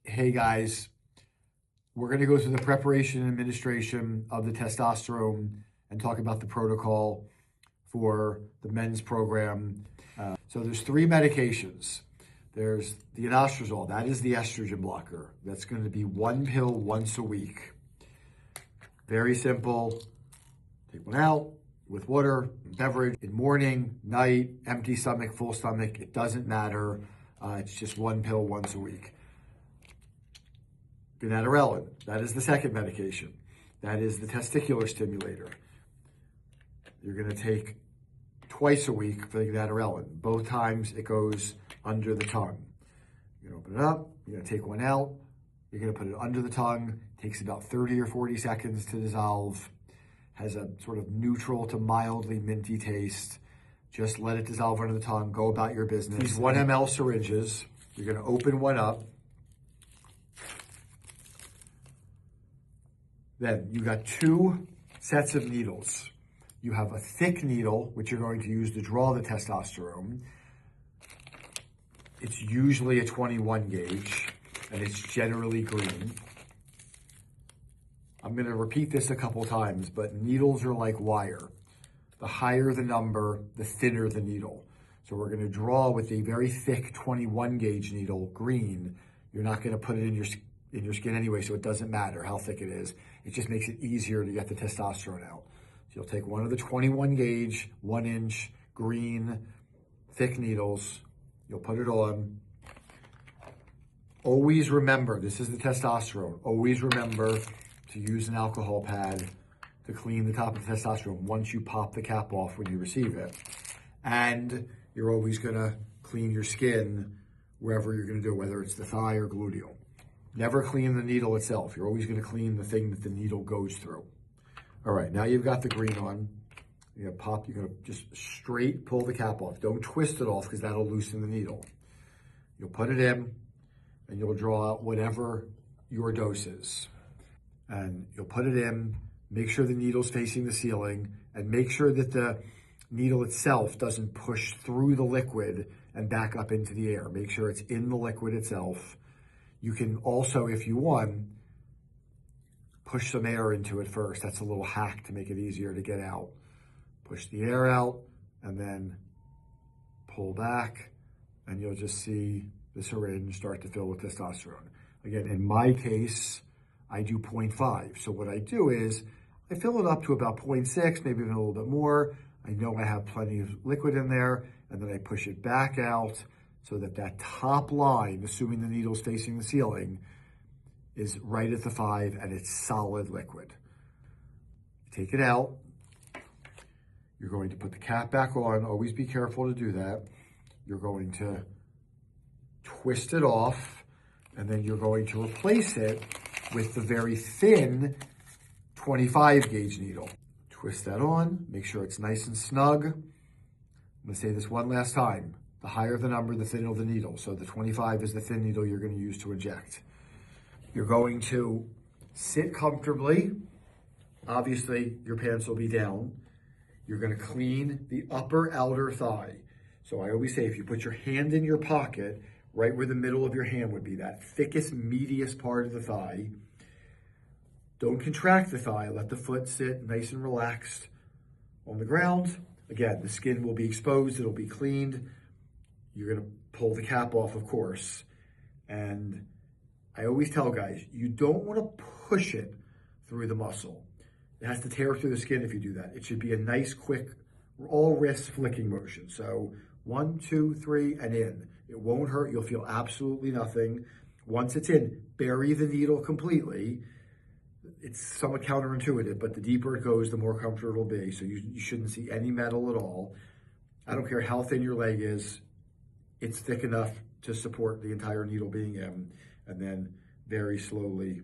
Hey guys, we're going to go through the preparation and administration of the testosterone and talk about the protocol for the men's program. So there's three medications. There's the inostrozole, that is the estrogen blocker. That's going to be one pill once a week. Very simple. Take one out with water, beverage, in morning, night, empty stomach, full stomach. It doesn't matter. It's just one pill once a week. Gonadorelin, that is the second medication. That is the testicular stimulator. You're going to take twice a week for the gonadorelin. Both times it goes under the tongue. You're going to open it up, you're going to take one out, you're going to put it under the tongue. It takes about 30 or 40 seconds to dissolve. Has a sort of neutral to mildly minty taste. Just let it dissolve under the tongue, go about your business. These 1 ml syringes, you're going to open one up. Then you got two sets of needles. You have a thick needle, which you're going to use to draw the testosterone. It's usually a 21 gauge, and it's generally green. I'm going to repeat this a couple times, but needles are like wire. The higher the number, the thinner the needle. So we're going to draw with a very thick 21 gauge needle, green. You're not going to put it in your skin anyway, so it doesn't matter how thick it is. It just makes it easier to get the testosterone out. So you'll take one of the 21 gauge, 1 inch, green, thick needles. You'll put it on. Always remember, this is the testosterone. Always remember to use an alcohol pad to clean the top of the testosterone once you pop the cap off when you receive it. And you're always gonna clean your skin wherever you're gonna do, whether it's the thigh or gluteal. Never clean the needle itself. You're always going to clean the thing that the needle goes through. All right, now you've got the green on. You're going to just straight pull the cap off. Don't twist it off because that'll loosen the needle. You'll put it in and you'll draw out whatever your dose is. And you'll put it in, make sure the needle's facing the ceiling, and make sure that the needle itself doesn't push through the liquid and back up into the air. Make sure it's in the liquid itself. You can also, if you want, push some air into it first. That's a little hack to make it easier to get out. Push the air out and then pull back, and you'll just see the syringe start to fill with testosterone. Again, in my case, I do 0.5. So what I do is I fill it up to about 0.6, maybe even a little bit more. I know I have plenty of liquid in there, and then I push it back out, so that that top line, assuming the needle's facing the ceiling, is right at the 5 and it's solid liquid. Take it out. You're going to put the cap back on. Always be careful to do that. You're going to twist it off, and then you're going to replace it with the very thin 25 gauge needle. Twist that on, make sure it's nice and snug. I'm going to say this one last time. The higher the number, the thinner the needle. So the 25 is the thin needle you're going to use to inject. You're going to sit comfortably. Obviously, your pants will be down. You're going to clean the upper outer thigh. So I always say, if you put your hand in your pocket, right where the middle of your hand would be, that thickest, meatiest part of the thigh, don't contract the thigh. Let the foot sit nice and relaxed on the ground. Again, the skin will be exposed. It'll be cleaned. You're going to pull the cap off, of course. And I always tell guys, you don't want to push it through the muscle. It has to tear through the skin if you do that. It should be a nice, quick, all wrist flicking motion. So 1, 2, 3, and in. It won't hurt. You'll feel absolutely nothing. Once it's in, bury the needle completely. It's somewhat counterintuitive, but the deeper it goes, the more comfortable it'll be. So you shouldn't see any metal at all. I don't care how thin your leg is. It's thick enough to support the entire needle being in, and then very slowly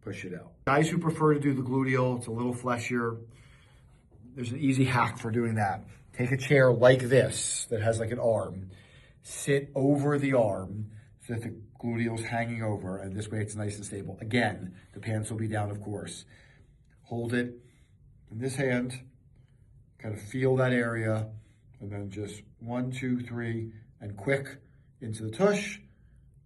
push it out. Guys who prefer to do the gluteal, it's a little fleshier. There's an easy hack for doing that. Take a chair like this that has like an arm. Sit over the arm so that the gluteal's hanging over, and this way it's nice and stable. Again, the pants will be down, of course. Hold it in this hand, kind of feel that area, and then just 1, 2, 3, and quick into the tush,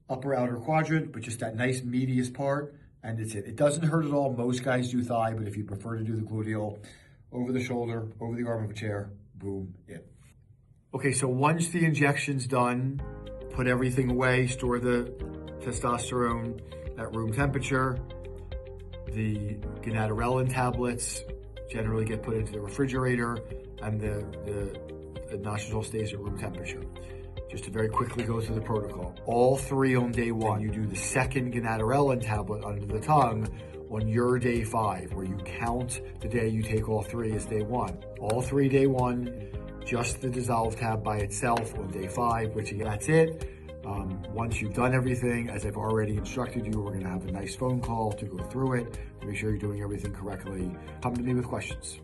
upper outer quadrant, but just that nice medius part, and it's it. It doesn't hurt at all. Most guys do thigh, but if you prefer to do the gluteal, over the shoulder, over the arm of a chair, boom, in. Okay, so once the injection's done, put everything away, store the testosterone at room temperature. The gonadorelin tablets generally get put into the refrigerator, and the inositol stays at room temperature. Just to very quickly go through the protocol. All 3 on day 1. You do the second gonadorelin tablet under the tongue on your day 5, where you count the day you take all 3 as day 1. All 3 day 1, just the dissolve tab by itself on day 5, which again, that's it. Once you've done everything, as I've already instructed you, we're gonna have a nice phone call to go through it, to make sure you're doing everything correctly. Come to me with questions.